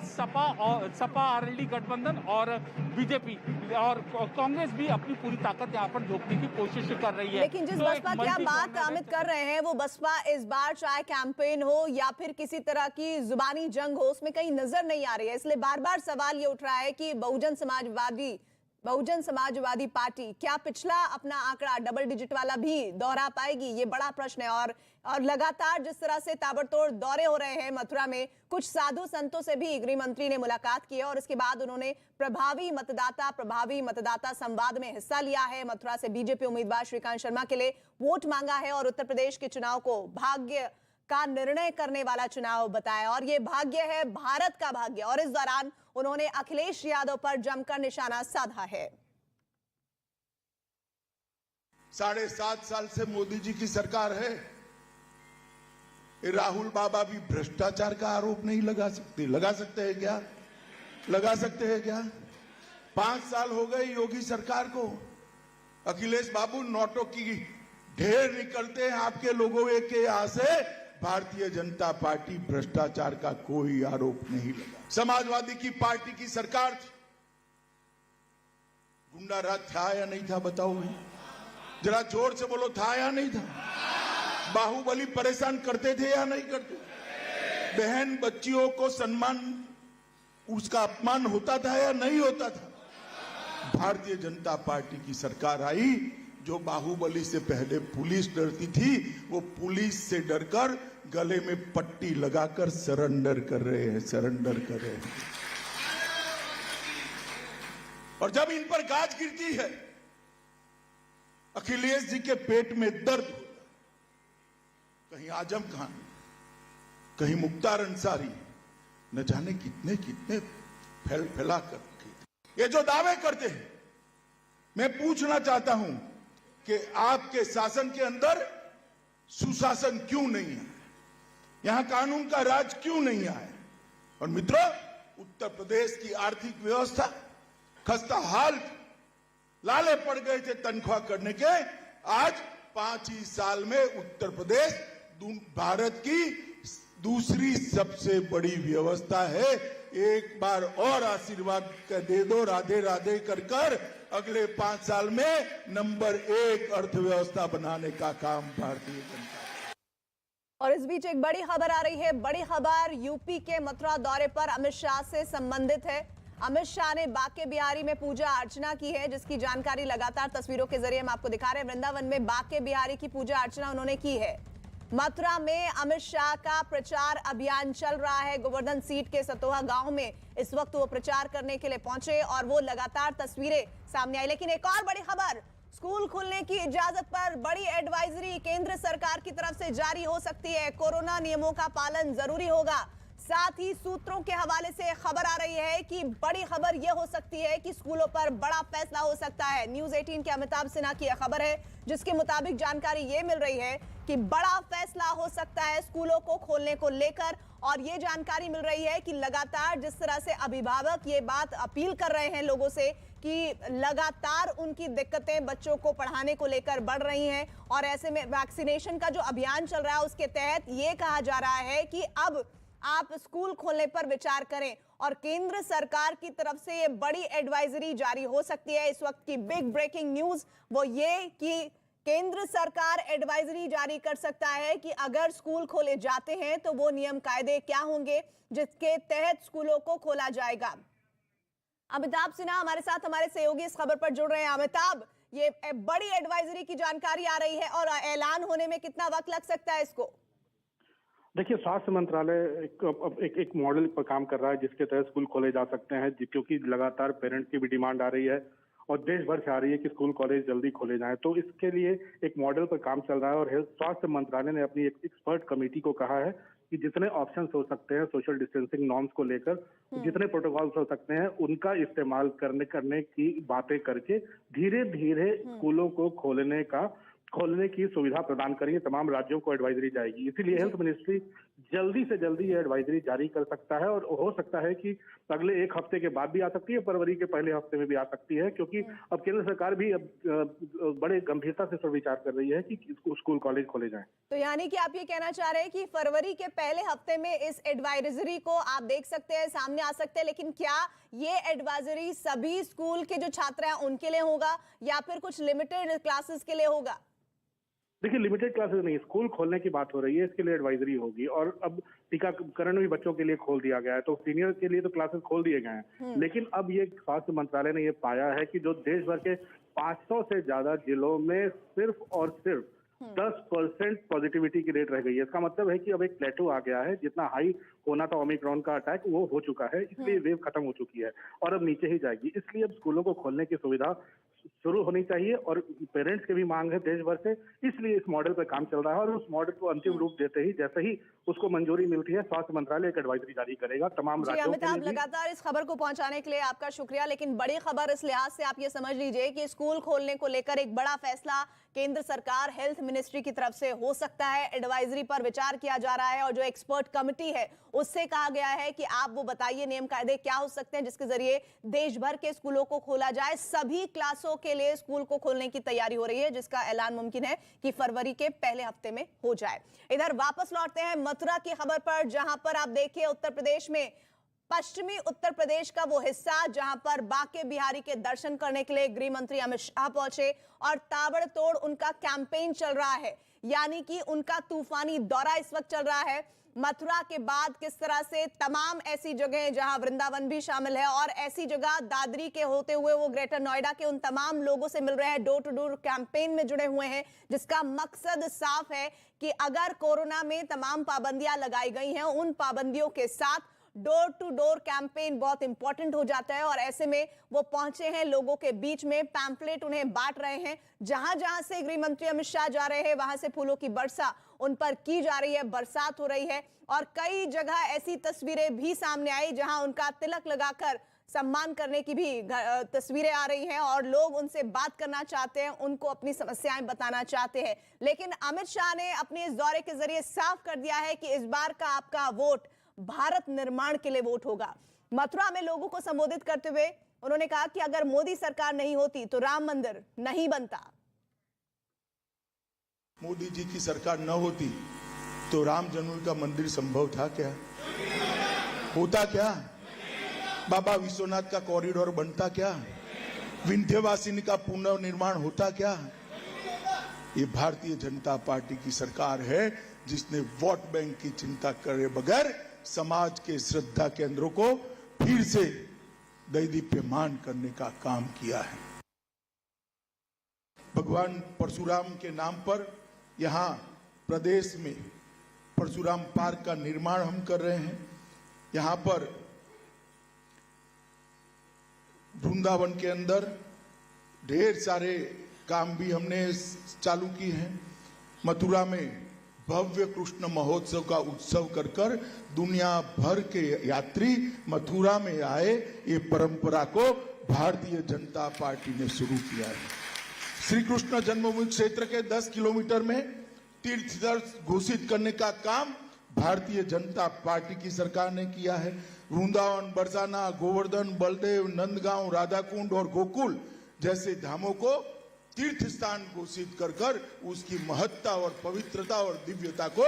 S7: सपा आरएलडी गठबंधन और बीजेपी, और कांग्रेस भी अपनी पूरी ताकत यहाँ पर झोंकने की कोशिश कर रही है।
S8: लेकिन जिस बसपा की आप बात अमित कर रहे हैं, वो बसपा इस बार चाहे कैंपेन हो या फिर किसी तरह की जुबानी जंग हो, उसमें कहीं नजर नहीं आ रही है। इसलिए बार बार सवाल ये उठ रहा है कि बहुजन समाजवादी पार्टी क्या पिछला अपना आंकड़ा डबल डिजिट वाला भी दोहरा पाएगी? ये बड़ा प्रश्न है। और लगातार जिस तरह से ताबड़तोड़ दौरे हो रहे हैं मथुरा में, कुछ साधु संतों से भी गृह मंत्री ने मुलाकात की है और इसके बाद उन्होंने प्रभावी मतदाता संवाद में हिस्सा लिया है। मथुरा से बीजेपी उम्मीदवार श्रीकांत शर्मा के लिए वोट मांगा है और उत्तर प्रदेश के चुनाव को भाग्य का निर्णय करने वाला चुनाव बताया और ये भाग्य है भारत का भाग्य। और इस दौरान उन्होंने अखिलेश यादव पर जमकर निशाना साधा है।
S11: 7.5 साल से मोदी जी की सरकार है, राहुल बाबा भी भ्रष्टाचार का आरोप नहीं लगा सकते हैं क्या? लगा सकते हैं क्या? 5 साल हो गए योगी सरकार को। अखिलेश बाबू, नोटों की ढेर निकलते हैं आपके लोगों के यहां से। भारतीय जनता पार्टी भ्रष्टाचार का कोई आरोप नहीं लगा। समाजवादी की पार्टी की सरकार थी, गुंडा राज था या नहीं था बताओ भाई, जरा जोर से बोलो, था या नहीं था? बाहुबली परेशान करते थे या नहीं करते? बहन बच्चियों को सम्मान, उसका अपमान होता था या नहीं होता था? भारतीय जनता पार्टी की सरकार आई, जो बाहुबली से पहले पुलिस डरती थी, वो पुलिस से डरकर गले में पट्टी लगाकर सरेंडर कर रहे हैं। और जब इन पर गाज गिरती है, अखिलेश जी के पेट में दर्द होता, कहीं आजम खान, कहीं मुख्तार अंसारी, न जाने कितने फैला कर ये जो दावे करते हैं, मैं पूछना चाहता हूं कि आपके शासन के अंदर सुशासन क्यों नहीं है? यहां कानून का राज क्यों नहीं आया? और मित्रों, उत्तर प्रदेश की आर्थिक व्यवस्था खस्ता हाल, लाले पड़ गए थे तनख्वाह करने के। आज 5 ही साल में उत्तर प्रदेश भारत की दूसरी सबसे बड़ी व्यवस्था है। एक बार और आशीर्वाद दे दो, राधे राधे कर अगले 5 साल में नंबर 1 अर्थव्यवस्था बनाने का काम भारतीय जनता।
S8: और इस बीच एक बड़ी खबर आ रही है। बड़ी खबर यूपी के मथुरा दौरे पर अमित शाह से संबंधित है। अमित शाह ने बांके बिहारी में पूजा अर्चना की है, जिसकी जानकारी लगातार तस्वीरों के जरिए हम आपको दिखा रहे हैं। वृंदावन में बांके बिहारी की पूजा अर्चना उन्होंने की है। मथुरा में अमित शाह का प्रचार अभियान चल रहा है। गोवर्धन सीट के सतोहा गांव में इस वक्त वो प्रचार करने के लिए पहुंचे और वो लगातार तस्वीरें सामने आई। लेकिन एक और बड़ी खबर, स्कूल खुलने की इजाजत पर बड़ी एडवाइजरी केंद्र सरकार की तरफ से जारी हो सकती है। कोरोना नियमों का पालन जरूरी होगा। साथ ही सूत्रों के हवाले से खबर आ रही है कि बड़ी खबर यह हो सकती है कि स्कूलों पर बड़ा फैसला हो सकता है। न्यूज़ 18 के अमिताभ सिन्हा की यह खबर है, जिसके मुताबिक जानकारी ये मिल रही है कि बड़ा फैसला हो सकता है स्कूलों को खोलने को लेकर। और ये जानकारी मिल रही है कि लगातार जिस तरह से अभिभावक ये बात अपील कर रहे हैं लोगों से कि लगातार उनकी दिक्कतें बच्चों को पढ़ाने को लेकर बढ़ रही हैं, और ऐसे में वैक्सीनेशन का जो अभियान चल रहा है उसके तहत ये कहा जा रहा है कि अब आप स्कूल खोलने पर विचार करें। और केंद्र सरकार की तरफ से ये बड़ी एडवाइजरी जारी हो सकती है। इस वक्त की बिग ब्रेकिंग न्यूज वो ये कि केंद्र सरकार एडवाइजरी जारी कर सकता है कि अगर स्कूल खोले जाते हैं तो वो नियम कायदे क्या होंगे जिसके तहत स्कूलों को खोला जाएगा। अमिताभ सिन्हा हमारे साथ हमारे सहयोगी इस खबर पर जुड़ रहे हैं। अमिताभ, ये बड़ी एडवाइजरी की जानकारी आ रही है और ऐलान होने में कितना वक्त लग सकता है इसको?
S12: देखिए, स्वास्थ्य मंत्रालय एक मॉडल पर काम कर रहा है जिसके तहत स्कूल खोले जा सकते हैं, क्योंकि लगातार पेरेंट्स की भी डिमांड आ रही है और देश भर से आ रही है कि स्कूल कॉलेज जल्दी खोले जाएं। तो इसके लिए एक मॉडल पर काम चल रहा है और स्वास्थ्य मंत्रालय ने अपनी एक एक्सपर्ट कमेटी को कहा है कि जितने ऑप्शंस हो सकते हैं सोशल डिस्टेंसिंग नॉर्म्स को लेकर, जितने प्रोटोकॉल्स हो सकते हैं उनका इस्तेमाल करने की बातें करके धीरे धीरे स्कूलों को खोलने की सुविधा प्रदान करेंगे। तमाम राज्यों को एडवाइजरी जाएगी। इसीलिए हेल्थ मिनिस्ट्री जल्दी से जल्दी ये एडवाइजरी जारी कर सकता है और हो सकता है कि अगले एक हफ्ते के बाद भी आ सकती है, फरवरी के पहले हफ्ते में भी आ सकती है, क्योंकि अब केंद्र सरकार भी अब बड़े गंभीरता से इस विचार कर रही है कि स्कूल कॉलेज खोले जाएं।
S8: तो यानी कि आप ये कहना चाह रहे हैं कि फरवरी के पहले हफ्ते में इस एडवाइजरी को आप देख सकते हैं, सामने आ सकते हैं। लेकिन क्या ये एडवाइजरी सभी स्कूल के जो छात्र हैं उनके लिए होगा या फिर कुछ लिमिटेड क्लासेस के लिए होगा?
S12: देखिए, लिमिटेड क्लासेस नहीं, स्कूल खोलने की बात हो रही है, इसके लिए एडवाइजरी होगी। और अब टीकाकरण भी बच्चों के लिए खोल दिया गया है, तो सीनियर के लिए तो क्लासेस खोल दिए गए हैं। लेकिन अब ये स्वास्थ्य मंत्रालय ने ये पाया है कि जो देश भर के 500 से ज्यादा जिलों में सिर्फ और सिर्फ 10% पॉजिटिविटी की रेट रह गई है। इसका मतलब है कि अब एक प्लेटो आ गया है। जितना हाई होना था ओमिक्रॉन का अटैक वो हो चुका है, इसलिए वेव खत्म हो चुकी है और अब नीचे ही जाएगी। इसलिए अब स्कूलों को खोलने की सुविधा शुरू होनी चाहिए और पेरेंट्स की भी मांग है देश भर से, इसलिए इस मॉडल पर काम चल रहा है। और उस मॉडल को अंतिम रूप देते ही जैसे ही उसको मंजूरी मिलती है, स्वास्थ्य मंत्रालय एक एडवाइजरी जारी करेगा तमाम राज्यों के लिए।
S8: अमिताभ, लगातार इस खबर को पहुंचाने के लिए आपका शुक्रिया। लेकिन बड़ी खबर इस लिहाज से आप ये समझ लीजिए कि स्कूल खोलने को लेकर एक बड़ा फैसला केंद्र सरकार हेल्थ मिनिस्ट्री की तरफ से हो सकता है। एडवाइजरी पर विचार किया जा रहा है और जो एक्सपर्ट कमेटी है उससे कहा गया है कि आप वो बताइए नियम कायदे क्या हो सकते हैं जिसके जरिए देश भर के स्कूलों को खोला जाए। सभी क्लासों के लिए स्कूल को खोलने की तैयारी हो रही है, जिसका ऐलान मुमकिन है कि फरवरी के पहले हफ्ते में हो जाए। इधर वापस लौटते हैं मथुरा की खबर पर, जहां पर आप देखिए उत्तर प्रदेश में, पश्चिमी उत्तर प्रदेश का वो हिस्सा जहां पर बांके बिहारी के दर्शन करने के लिए गृह मंत्री अमित शाह पहुंचे और ताबड़तोड़ उनका कैंपेन चल रहा है। यानी कि उनका तूफानी दौरा इस वक्त चल रहा है। मथुरा के बाद किस तरह से तमाम ऐसी जगह जहां वृंदावन भी शामिल है और ऐसी जगह दादरी के होते हुए वो ग्रेटर नोएडा के उन तमाम लोगों से मिल रहे हैं, डोर टू डोर कैंपेन में जुड़े हुए हैं, जिसका मकसद साफ है कि अगर कोरोना में तमाम पाबंदियां लगाई गई हैं, उन पाबंदियों के साथ डोर टू डोर कैंपेन बहुत इंपॉर्टेंट हो जाता है। और ऐसे में वो पहुंचे हैं लोगों के बीच में, पैम्फलेट उन्हें बांट रहे हैं। जहां जहां से गृह मंत्री अमित शाह जा रहे हैं वहां से फूलों की वर्षा उन पर की जा रही है, बरसात हो रही है। और कई जगह ऐसी तस्वीरें भी सामने आई जहां उनका तिलक लगाकर सम्मान करने की भी तस्वीरें आ रही हैं और लोग उनसे बात करना चाहते हैं, उनको अपनी समस्याएं बताना चाहते हैं। लेकिन अमित शाह ने अपने इस दौरे के जरिए साफ कर दिया है कि इस बार का आपका वोट भारत निर्माण के लिए वोट होगा। मथुरा में लोगों को संबोधित करते हुए उन्होंने कहा कि अगर मोदी सरकार नहीं होती तो राम मंदिर नहीं बनता।
S11: मोदी जी की सरकार न होती तो राम जन्मभूमि का मंदिर संभव था क्या? होता क्या? बाबा विश्वनाथ का कॉरिडोर बनता क्या? विंध्यवासिनी का पुनर्निर्माण होता क्या? ये भारतीय जनता पार्टी की सरकार है जिसने वोट बैंक की चिंता करे बगैर समाज के श्रद्धा केंद्रों को फिर से दैदीप्यमान करने का काम किया है। भगवान परशुराम के नाम पर यहाँ प्रदेश में परशुराम पार्क का निर्माण हम कर रहे हैं। यहाँ पर वृंदावन के अंदर ढेर सारे काम भी हमने चालू किए हैं। मथुरा में भव्य कृष्ण महोत्सव का उत्सव कर कर दुनिया भर के यात्री मथुरा में आए, ये परंपरा को भारतीय जनता पार्टी ने शुरू किया है। श्री कृष्ण जन्मभूमि क्षेत्र के 10 किलोमीटर में तीर्थ स्थल घोषित करने का काम भारतीय जनता पार्टी की सरकार ने किया है। वृंदावन, बरसाना, गोवर्धन, बलदेव, नंदगांव, राधाकुंड और गोकुल जैसे धामों को तीर्थ स्थान घोषित कर कर उसकी महत्ता और पवित्रता और दिव्यता को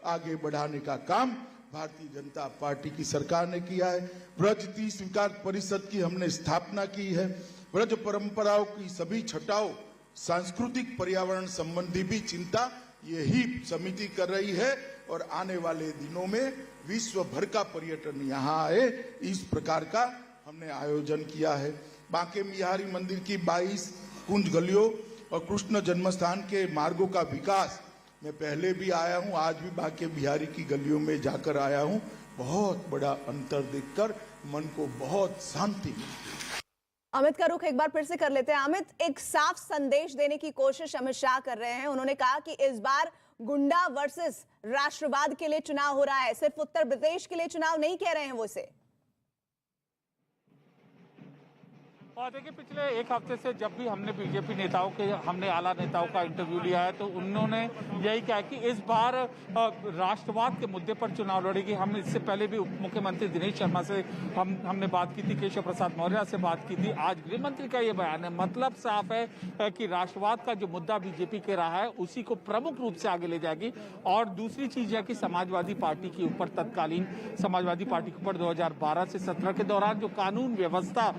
S11: आगे बढ़ाने का काम भारतीय जनता पार्टी की सरकार ने किया है। ब्रज तीर्थ विकास परिषद की हमने स्थापना की है। ब्रज परंपराओं की सभी छटाओं, सांस्कृतिक पर्यावरण संबंधी भी चिंता यही समिति कर रही है और आने वाले दिनों में विश्व भर का पर्यटन यहाँ आए, इस प्रकार का हमने आयोजन किया है। बांके बिहारी मंदिर की 22 कुंज गलियों और कृष्ण जन्मस्थान के मार्गों का विकास, मैं पहले भी आया हूं, आज भी बांके बिहारी की गलियों में जाकर आया हूं। बहुत बड़ा अंतर देखकर मन को बहुत शांति मिलती है।
S8: अमित का रुख एक बार फिर से कर लेते हैं। अमित, एक साफ संदेश देने की कोशिश अमित शाह कर रहे हैं। उन्होंने कहा कि इस बार गुंडा वर्सेस राष्ट्रवाद के लिए चुनाव हो रहा है, सिर्फ उत्तर प्रदेश के लिए चुनाव नहीं कह रहे हैं वो इसे।
S7: और देखिए, पिछले एक हफ्ते से जब भी हमने बीजेपी नेताओं के, हमने आला नेताओं का इंटरव्यू लिया है, तो उन्होंने यही कहा कि इस बार राष्ट्रवाद के मुद्दे पर चुनाव लड़ेगी। हम इससे पहले भी उप मुख्यमंत्री दिनेश शर्मा से हमने बात की थी, केशव प्रसाद मौर्य से बात की थी। आज गृह मंत्री का ये बयान है, मतलब साफ है कि राष्ट्रवाद का जो मुद्दा बीजेपी के रहा है उसी को प्रमुख रूप से आगे ले जाएगी। और दूसरी चीज है कि समाजवादी पार्टी के ऊपर, तत्कालीन समाजवादी पार्टी के ऊपर 2012 से 17 के दौरान जो कानून व्यवस्था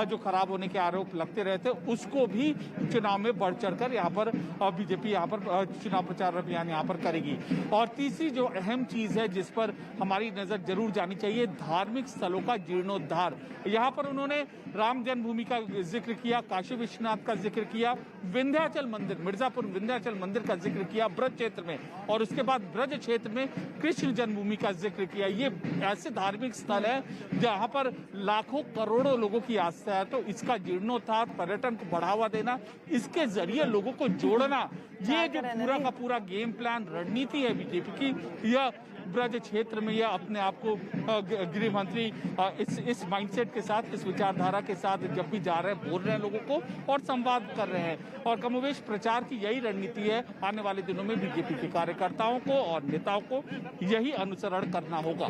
S7: जो खराब होने के आरोप लगते रहे थे, उसको भी चुनाव में बढ़ चढ़कर यहाँ पर बीजेपी यहाँ पर चुनाव प्रचार अभियान यहाँ पर करेगी। और तीसरी जो अहम चीज है जिस पर हमारी नजर जरूर जानी चाहिए, धार्मिक स्थलों का जीर्णोद्धार। यहाँ पर उन्होंने राम जन्मभूमि का जिक्र किया, काशी विश्वनाथ का जिक्र किया, विंध्याचल मंदिर, मिर्जापुर विंध्याचल मंदिर का जिक्र किया ब्रज क्षेत्र में, और उसके बाद ब्रज क्षेत्र में कृष्ण जन्मभूमि का जिक्र किया। ये ऐसे धार्मिक स्थल है जहाँ पर लाखों करोड़ों लोगों की आस्था है, तो इसका जीर्णोद्धार, पर्यटन को बढ़ावा देना, इसके जरिए लोगों को जोड़ना, ये जो पूरा का पूरा गेम प्लान, रणनीति है बीजेपी की, यह ब्रज क्षेत्र में यह अपने आप को गृह मंत्री इस माइंडसेट के साथ, इस विचारधारा के साथ जब भी जा रहे हैं, बोल रहे हैं लोगों को और संवाद कर रहे हैं। और कमोवेश प्रचार की यही रणनीति है। आने वाले दिनों में बीजेपी के कार्यकर्ताओं को और नेताओं को यही अनुसरण करना होगा।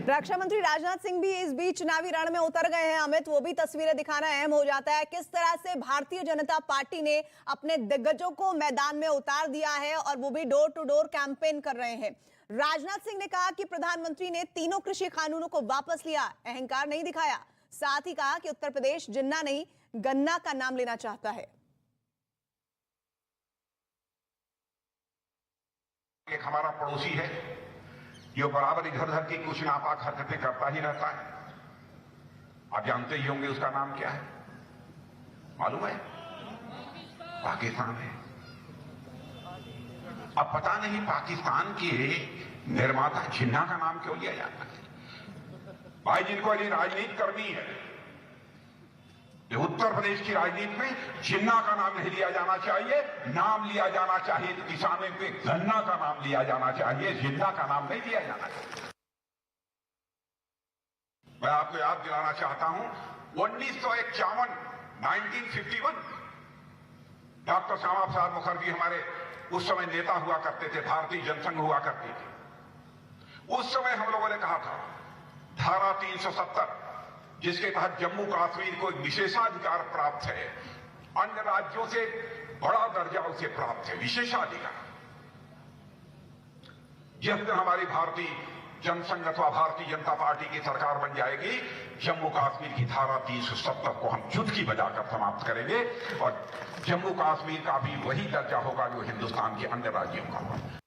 S8: रक्षा मंत्री राजनाथ सिंह भी इस बीच चुनावी रण में उतर गए हैं। अमित, वो भी तस्वीरें दिखाना अहम हो जाता है। किस तरह से भारतीय जनता पार्टी ने अपने दिग्गजों को मैदान में उतार दिया है और वो भी डोर टू डोर कैंपेन कर रहे हैं। राजनाथ सिंह ने कहा कि प्रधानमंत्री ने तीनों कृषि कानूनों को वापस लिया, अहंकार नहीं दिखाया। साथ ही कहा कि उत्तर प्रदेश जिन्ना नहीं गन्ना का नाम लेना चाहता है।
S13: एक हमारा पड़ोसी है जो बराबर इधर उधर की कुछ नापाक हरकतें करता ही रहता है। आप जानते ही होंगे उसका नाम क्या है, मालूम है? पाकिस्तान है। अब पता नहीं पाकिस्तान के निर्माता जिन्ना का नाम क्यों लिया जाता है। भाई, जिनको ये राजनीति करनी है, उत्तर प्रदेश की राजनीति में जिन्ना का नाम नहीं लिया जाना चाहिए, नाम लिया जाना चाहिए तो किसानों पे गन्ना का नाम लिया जाना चाहिए, जिन्ना का नाम नहीं लिया जाना चाहिए। मैं आपको याद दिलाना चाहता हूं, 1951 1951 डॉक्टर श्यामा प्रसाद मुखर्जी हमारे उस समय नेता हुआ करते थे, भारतीय जनसंघ हुआ करती थी। उस समय हम लोगों ने कहा था धारा 370 जिसके तहत जम्मू कश्मीर को एक विशेषाधिकार प्राप्त है, अन्य राज्यों से बड़ा दर्जा उसे प्राप्त है, विशेषाधिकार। जिस दिन हमारी भारतीय जनसंघ अथवा भारतीय जनता पार्टी की सरकार बन जाएगी, जम्मू कश्मीर की धारा 370 को हम चुटकी बजाकर समाप्त करेंगे और जम्मू कश्मीर का भी वही दर्जा होगा जो हिंदुस्तान के अन्य राज्यों का होगा।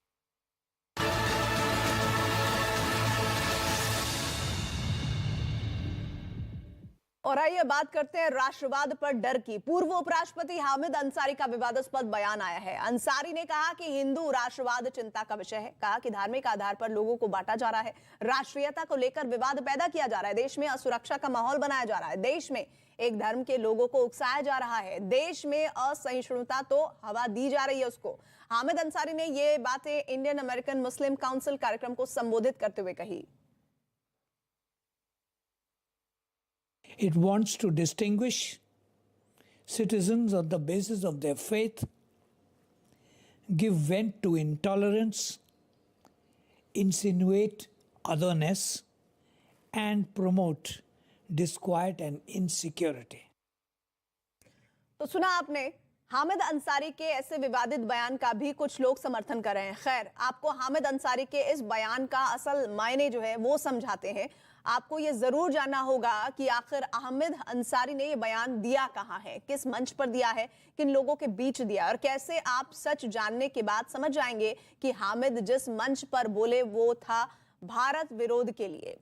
S8: और आइए बात करते हैं राष्ट्रवाद पर डर की। पूर्व उपराष्ट्रपति हामिद अंसारी का विवादास्पद बयान आया है। अंसारी ने कहा कि हिंदू राष्ट्रवाद चिंता का विषय है। कहा कि धार्मिक आधार पर लोगों को बांटा जा रहा है, राष्ट्रीयता को लेकर विवाद पैदा किया जा रहा है, देश में असुरक्षा का माहौल बनाया जा रहा है, देश में एक धर्म के लोगों को उकसाया जा रहा है, देश में असहिष्णुता तो हवा दी जा रही है उसको। हामिद अंसारी ने ये बातें इंडियन अमेरिकन मुस्लिम काउंसिल कार्यक्रम को संबोधित करते हुए कही।
S14: It wants to distinguish citizens on the basis of their faith, give vent to intolerance, insinuate otherness, and promote disquiet and insecurity.
S8: तो सुना आपने हामिद अंसारी के ऐसे विवादित बयान का भी कुछ लोग समर्थन कर रहे हैं। खैर, आपको हामिद अंसारी के इस बयान का असल मायने जो है वो समझाते हैं। आपको ये जरूर जानना होगा कि आखिर हामिद अंसारी ने ये बयान दिया कहाँ है, किस मंच पर दिया है, किन लोगों के बीच दिया, और कैसे आप सच जानने के बाद समझ जाएंगे कि हामिद जिस मंच पर बोले वो था भारत विरोध के लिए।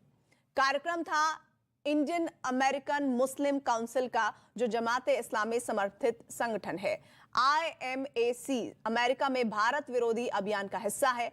S8: कार्यक्रम था इंडियन अमेरिकन मुस्लिम काउंसिल का, जो जमाते इस्लामी समर्थित संगठन है। IMAC अमेरिका में भारत विरोधी अभियान का हिस्सा है।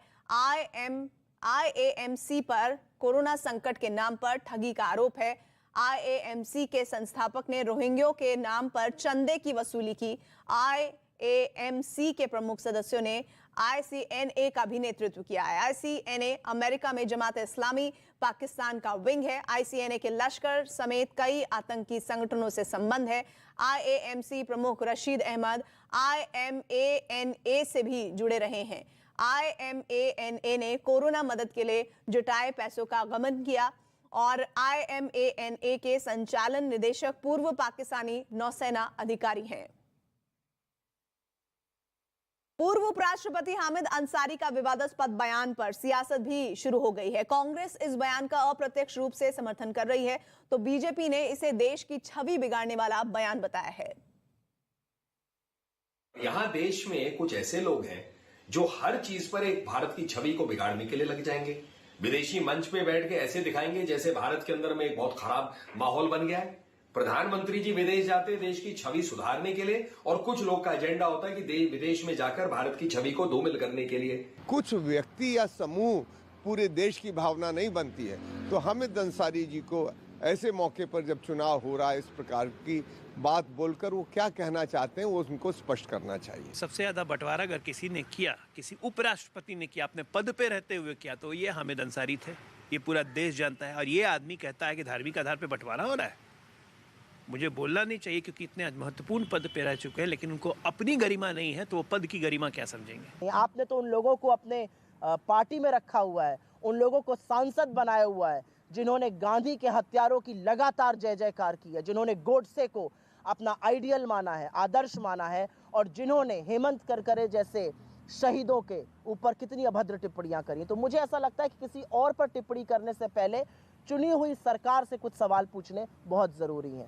S8: IAMC पर कोरोना संकट के नाम पर ठगी का आरोप है। IAMC के संस्थापक ने रोहिंग्यों के नाम पर चंदे की वसूली की। IAMC के प्रमुख सदस्यों ने ICNA का भी नेतृत्व किया है। ICNA अमेरिका में जमात इस्लामी पाकिस्तान का विंग है। ICNA के लश्कर समेत कई आतंकी संगठनों से संबंध है। IAMC प्रमुख रशीद अहमद IMANA से भी जुड़े रहे हैं। IMANA ने कोरोना मदद के लिए जुटाए पैसों का गबन किया और IMANA के संचालन निदेशक पूर्व पाकिस्तानी नौसेना अधिकारी हैं। पूर्व उपराष्ट्रपति हामिद अंसारी का विवादास्पद बयान पर सियासत भी शुरू हो गई है। कांग्रेस इस बयान का अप्रत्यक्ष रूप से समर्थन कर रही है, तो बीजेपी ने इसे देश की छवि बिगाड़ने वाला बयान बताया है।
S15: यहाँ देश में कुछ ऐसे लोग हैं जो हर चीज पर एक भारत की छवि को बिगाड़ने के लिए लग जाएंगे। विदेशी मंच पे बैठ के ऐसे दिखाएंगे जैसे भारत के अंदर में एक बहुत खराब माहौल बन गया है। प्रधानमंत्री जी विदेश जाते हैं देश की छवि सुधारने के लिए, और कुछ लोग का एजेंडा होता है कि विदेश में जाकर भारत की छवि को धूमिल करने के लिए।
S16: कुछ व्यक्ति या समूह पूरे देश की भावना नहीं बनती है, तो हामिद अंसारी जी को ऐसे मौके पर जब चुनाव हो रहा है इस प्रकार की बात बोलकर वो क्या कहना चाहते हैं वो उनको स्पष्ट करना चाहिए।
S17: सबसे ज्यादा बंटवारा अगर किसी ने किया, किसी उपराष्ट्रपति ने किया, अपने पद पे रहते हुए किया, तो ये हामिद अंसारी थे। ये पूरा देश जानता है। और ये आदमी कहता है कि धार्मिक आधार पे बंटवारा हो रहा है। मुझे बोलना नहीं चाहिए क्योंकि इतने महत्वपूर्ण पद पे रह चुके हैं, लेकिन उनको अपनी गरिमा नहीं है तो वो पद की गरिमा क्या समझेंगे।
S18: आपने तो उन लोगों को अपने पार्टी में रखा हुआ है, उन लोगों को सांसद बनाया हुआ है जिन्होंने गांधी के हत्यारों की लगातार जय जयकार की है, जिन्होंने गोडसे को अपना आइडियल माना है, आदर्श माना है, और जिन्होंने हेमंत करकरे जैसे शहीदों के ऊपर कितनी अभद्र टिप्पणियां करी। तो मुझे ऐसा लगता है कि किसी और पर टिप्पणी करने से पहले चुनी हुई सरकार से कुछ सवाल पूछने बहुत जरूरी हैं।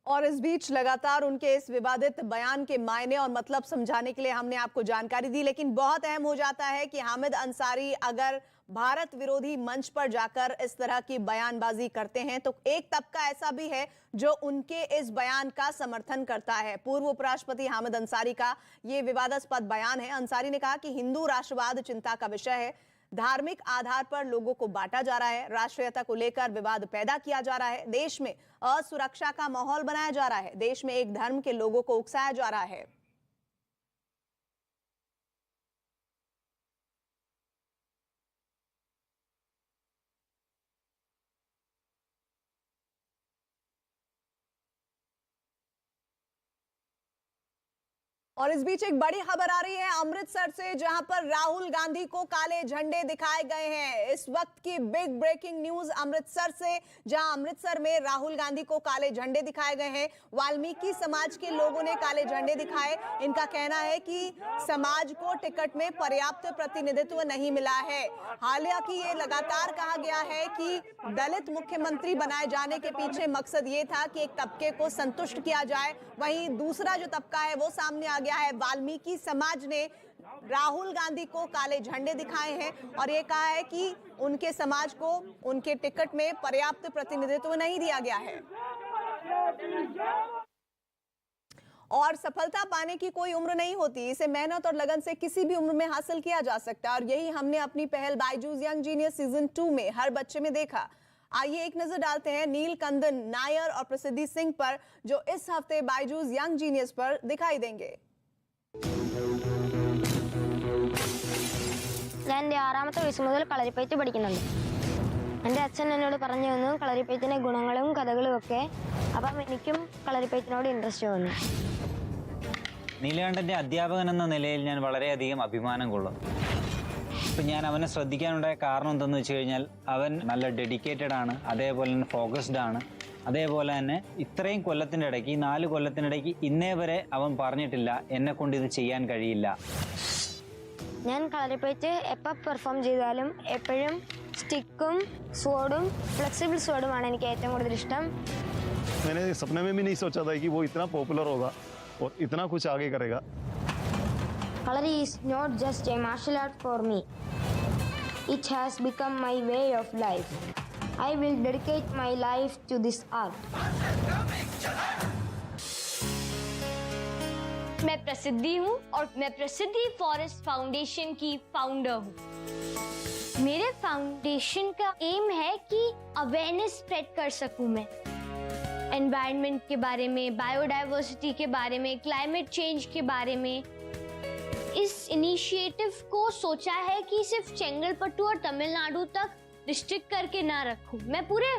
S8: और इस बीच लगातार उनके इस विवादित बयान के मायने और मतलब समझाने के लिए हमने आपको जानकारी दी, लेकिन बहुत अहम हो जाता है कि हामिद अंसारी अगर भारत विरोधी मंच पर जाकर इस तरह की बयानबाजी करते हैं तो एक तबका ऐसा भी है जो उनके इस बयान का समर्थन करता है। पूर्व उपराष्ट्रपति हामिद अंसारी का ये विवादास्पद बयान है। अंसारी ने कहा कि हिंदू राष्ट्रवाद चिंता का विषय है, धार्मिक आधार पर लोगों को बांटा जा रहा है, राष्ट्रीयता को लेकर विवाद पैदा किया जा रहा है, देश में असुरक्षा का माहौल बनाया जा रहा है, देश में एक धर्म के लोगों को उकसाया जा रहा है। और इस बीच एक बड़ी खबर आ रही है अमृतसर से, जहां पर राहुल गांधी को काले झंडे दिखाए गए हैं। इस वक्त की बिग ब्रेकिंग न्यूज अमृतसर से, जहां अमृतसर में राहुल गांधी को काले झंडे दिखाए गए हैं। वाल्मीकि समाज के लोगों ने काले झंडे दिखाए। इनका कहना है कि समाज को टिकट में पर्याप्त प्रतिनिधित्व नहीं मिला है। हालांकि ये लगातार कहा गया है कि दलित मुख्यमंत्री बनाए जाने के पीछे मकसद ये था कि एक तबके को संतुष्ट किया जाए। वहीं दूसरा जो तबका है वो सामने आ गया है। वाल्मीकि समाज ने राहुल गांधी को काले झंडे दिखाए हैं और ये कहा है कि उनके समाज को उनके टिकट में पर्याप्त प्रतिनिधित्व नहीं दिया गया है। और सफलता पाने की कोई उम्र नहीं होती, इसे मेहनत और लगन से किसी भी उम्र में हासिल किया जा सकता है और यही हमने अपनी पहल बायजूस यंग जीनियस सीजन 2 में हर बच्चे में देखा। आइए एक नजर डालते हैं नीलकंदन नायर और प्रसिद्धि सिंह पर, जो इस हफ्ते बायजूस यंग जीनियस पर दिखाई देंगे।
S19: ഞാൻ എൻ്റെ 6ാമത്തെ വയസ്സ് മുതൽ കളരിപ്പയറ്റ് പഠിക്കുന്നുണ്ട്. എൻ്റെ അച്ഛൻ എന്നോട് പറഞ്ഞു തന്നു കളരിപ്പയറ്റിൻ്റെ ഗുണങ്ങളും കഥകളും ഒക്കെ. അപ്പം എനിക്കും കളരിപ്പയറ്റിനോട് ഇൻട്രസ്റ്റ് വന്നു.
S20: നീലകണ്ഠൻ്റെ അധ്യാപകൻ എന്ന നിലയിൽ ഞാൻ വളരെയധികം അഭിമാനം കൊള്ളുന്നു. ഇപ്പം ഞാൻ അവനെ ശ്രദ്ധിക്കാനുണ്ടായ കാരണം എന്തെന്ന് വെച്ച് കഴിഞ്ഞാൽ അവൻ നല്ല ഡെഡിക്കേറ്റഡ് ആണ്, അതേപോലെ തന്നെ ഫോക്കസ്ഡ് ആണ്. അതേപോലെ തന്നെ ഇത്രയും കൊല്ലത്തിൻ്റെ ഇടയ്ക്ക്, ഈ 4 കൊല്ലത്തിനിടയ്ക്ക് ഇന്നേ വരെ അവൻ പറഞ്ഞിട്ടില്ല എന്നെ കൊണ്ട് ഇത് ചെയ്യാൻ കഴിയില്ല.
S19: ഞാൻ കളരിപ്പയറ്റ് എപ്പോൾ പെർഫോം ചെയ്താലും എപ്പോഴും സ്റ്റിക്കും സ്വോർഡും ഫ്ലെക്സിബിൾ സ്വോർഡുമാണ് എനിക്ക് ഏറ്റവും കൂടുതൽ ഇഷ്ടം.
S21: मैंने सपने में भी नहीं सोचा था कि वो इतना पॉपुलर होगा और इतना कुछ आगे करेगा.
S19: Kalari is not just a martial art for me. It has become my way of life. I will dedicate my life to this art.
S22: मैं प्रसिद्धि हूँ और मैं प्रसिद्धि फॉरेस्ट फाउंडेशन की फाउंडर हूँ. मेरे फाउंडेशन का एम है कि अवेयरनेस स्प्रेड कर सकूँ मैं एनवायरनमेंट के बारे में, बायोडाइवर्सिटी के बारे में, क्लाइमेट चेंज के बारे में. इस इनिशिएटिव को सोचा है कि सिर्फ चेंगलपट्टू और तमिलनाडु तक रिस्ट्रिक्ट करके ना रखूं, मैं पूरे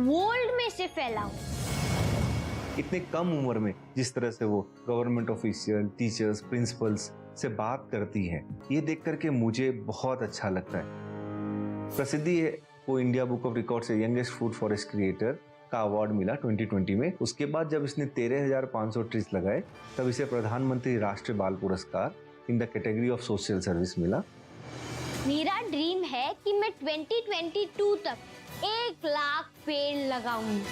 S22: वर्ल्ड में इसे फैलाऊं.
S23: इतने कम उम्र में जिस तरह से वो गवर्नमेंट ऑफिशियल, टीचर्स, प्रिंसिपल्स से बात करती है, ये देख करके मुझे बहुत अच्छा लगता है. प्रसिद्धि को इंडिया बुक ऑफ रिकॉर्ड से यंगेस्ट फूड फॉरेस्ट क्रिएटर का अवार्ड मिला 2020 में. उसके बाद जब इसने 13,500 ट्रीज लगाए तब इसे प्रधानमंत्री राष्ट्रीय बाल पुरस्कार in the category of social service मिला.
S22: मेरा ड्रीम है कि मैं 2022 तक 1 लाख पेड़ लगाऊंगी.